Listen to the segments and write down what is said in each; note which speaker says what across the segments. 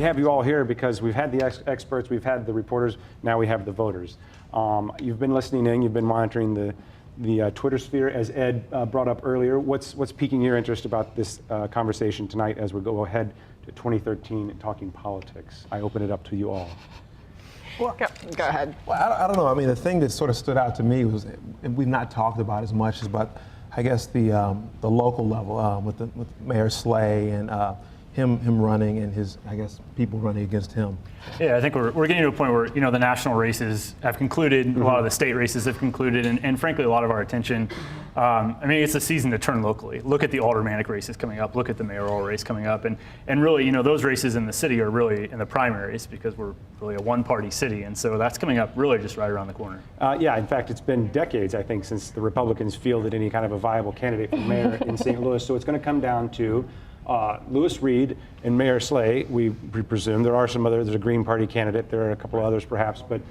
Speaker 1: have you all here because we've had the experts, we've had the reporters, now we have the voters. You've been listening in, you've been monitoring the Twitter sphere, as Ed brought up earlier. What's piquing your interest about this conversation tonight as we go ahead to 2013 and talking politics? I open it up to you all.
Speaker 2: Well, go ahead.
Speaker 3: Well, I don't know. I mean, the thing that sort of stood out to me was, and we've not talked about as much, is about, I guess, the local level with Mayor Slay and him running and his, I guess, people running against him.
Speaker 4: Yeah, I think we're getting to a point where, the national races have concluded, a lot of the state races have concluded, and frankly, a lot of our attention. I mean, it's a season to turn locally. Look at the aldermanic races coming up. Look at the mayoral race coming up, and really, those races in the city are really in the primaries because we're really a one-party city, and so that's coming up really just right around the corner.
Speaker 1: Yeah, in fact, it's been decades, I think, since the Republicans fielded any kind of a viable candidate for mayor in St. Louis. So it's going to come down to Lewis Reed and Mayor Slay, we presume. There are some other, there's a Green Party candidate, there are a couple of others perhaps, but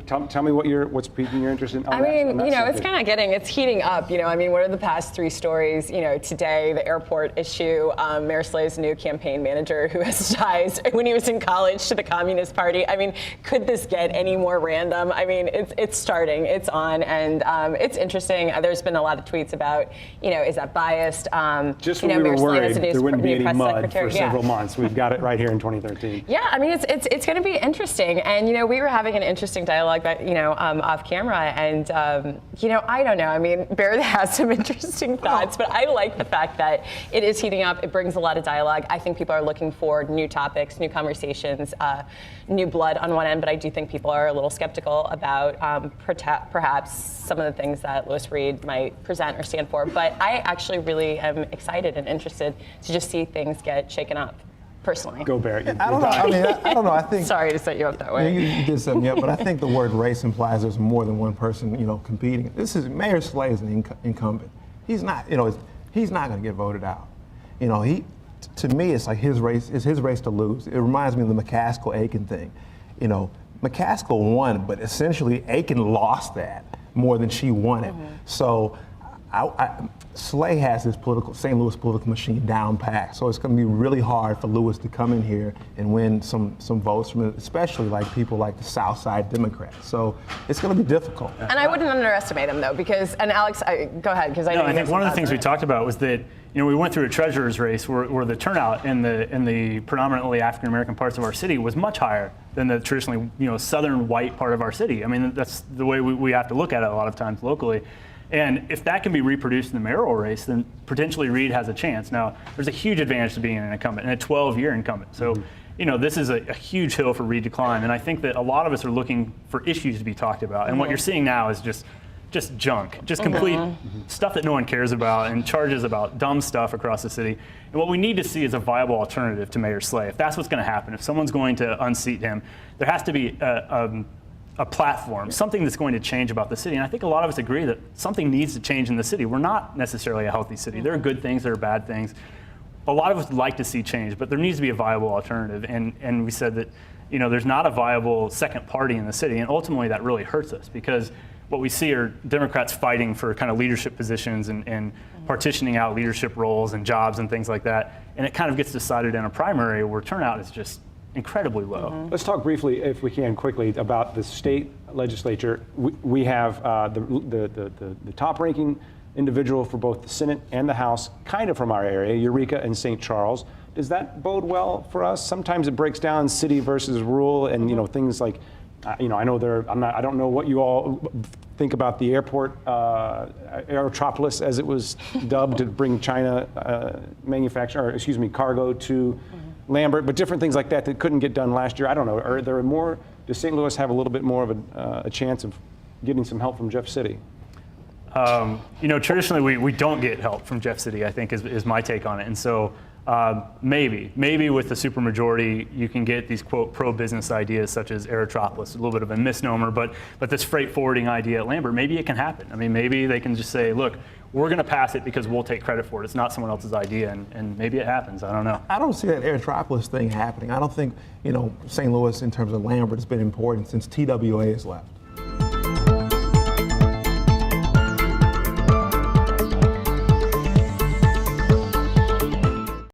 Speaker 1: tell me what's piquing your interest in.
Speaker 2: I mean, it's kind of it's heating up. I mean, what are the past three stories? Today, the airport issue, Mayor Slay's new campaign manager who has ties when he was in college to the Communist Party. I mean, could this get any more random? I mean, it's starting, it's on, and it's interesting. There's been a lot of tweets about, is that biased?
Speaker 1: Just when we were worried there wouldn't be any mud for several months. We've got it right here in 2013.
Speaker 2: Yeah, I mean, it's going to be interesting, and we were having an interesting dialogue, off camera, and I don't know. I mean, Bear has some interesting thoughts, but I like the fact that it is heating up. It brings a lot of dialogue. I think people are looking for new topics, new conversations, new blood on one end, but I do think people are a little skeptical about perhaps some of the things that Lewis Reed might present or stand for. But I actually really am excited and interested to just see things get shaken up. Personally.
Speaker 1: Go Bear.
Speaker 3: I don't know. I mean, I don't know. I think.
Speaker 2: Sorry to set you up that way.
Speaker 3: You did set me up, but I think the word race implies there's more than one person, competing. This is Mayor Slay is an incumbent. He's not, he's not going to get voted out. To me, it's like his race. It's his race to lose. It reminds me of the McCaskill-Aiken thing. McCaskill won, but essentially Aiken lost that more than she won it. Mm-hmm. So. Slay has his St. Louis political machine down pat, so it's going to be really hard for Lewis to come in here and win some votes from it, especially people like the South Side Democrats. So it's going to be difficult.
Speaker 2: And I wouldn't underestimate him though, because Alex, go ahead, because I know.
Speaker 4: I think one of the things we talked about was that we went through a treasurer's race where the turnout in the predominantly African American parts of our city was much higher than the traditionally southern white part of our city. I mean, that's the way we have to look at it a lot of times locally. And if that can be reproduced in the mayoral race, then potentially Reed has a chance. Now, there's a huge advantage to being an incumbent, and a 12-year incumbent. So, this is a huge hill for Reed to climb. And I think that a lot of us are looking for issues to be talked about. And what you're seeing now is just junk, just complete stuff that no one cares about, and charges about dumb stuff across the city. And what we need to see is a viable alternative to Mayor Slay. If that's what's going to happen, if someone's going to unseat him, there has to be a platform, something that's going to change about the city. And I think a lot of us agree that something needs to change in the city. We're not necessarily a healthy city. There are good things, there are bad things. A lot of us would like to see change, but there needs to be a viable alternative. And we said that, there's not a viable second party in the city, and ultimately that really hurts us, because what we see are Democrats fighting for kind of leadership positions and partitioning out leadership roles and jobs and things like that. And it kind of gets decided in a primary where turnout is just incredibly low.
Speaker 1: Let's talk briefly, if we can, quickly about the state legislature. We have the top-ranking individual for both the Senate and the House, kind of from our area, Eureka and St. Charles. Does that bode well for us? Sometimes it breaks down city versus rural, and things like, I know I don't know what you all think about the airport, Aerotropolis, as it was dubbed, to bring China cargo to Lambert, but different things like that couldn't get done last year. I don't know. Are there more? Does St. Louis have a little bit more of a chance of getting some help from Jeff City?
Speaker 4: Traditionally we don't get help from Jeff City, I think, is my take on it. And so maybe with the supermajority you can get these, quote, pro-business ideas such as Aerotropolis, a little bit of a misnomer, but this freight forwarding idea at Lambert, maybe it can happen. I mean, maybe they can just say, look, we're going to pass it because we'll take credit for it. It's not someone else's idea, and maybe it happens. I don't know.
Speaker 3: I don't see that Aerotropolis thing happening. I don't think, St. Louis, in terms of Lambert, has been important since TWA has left.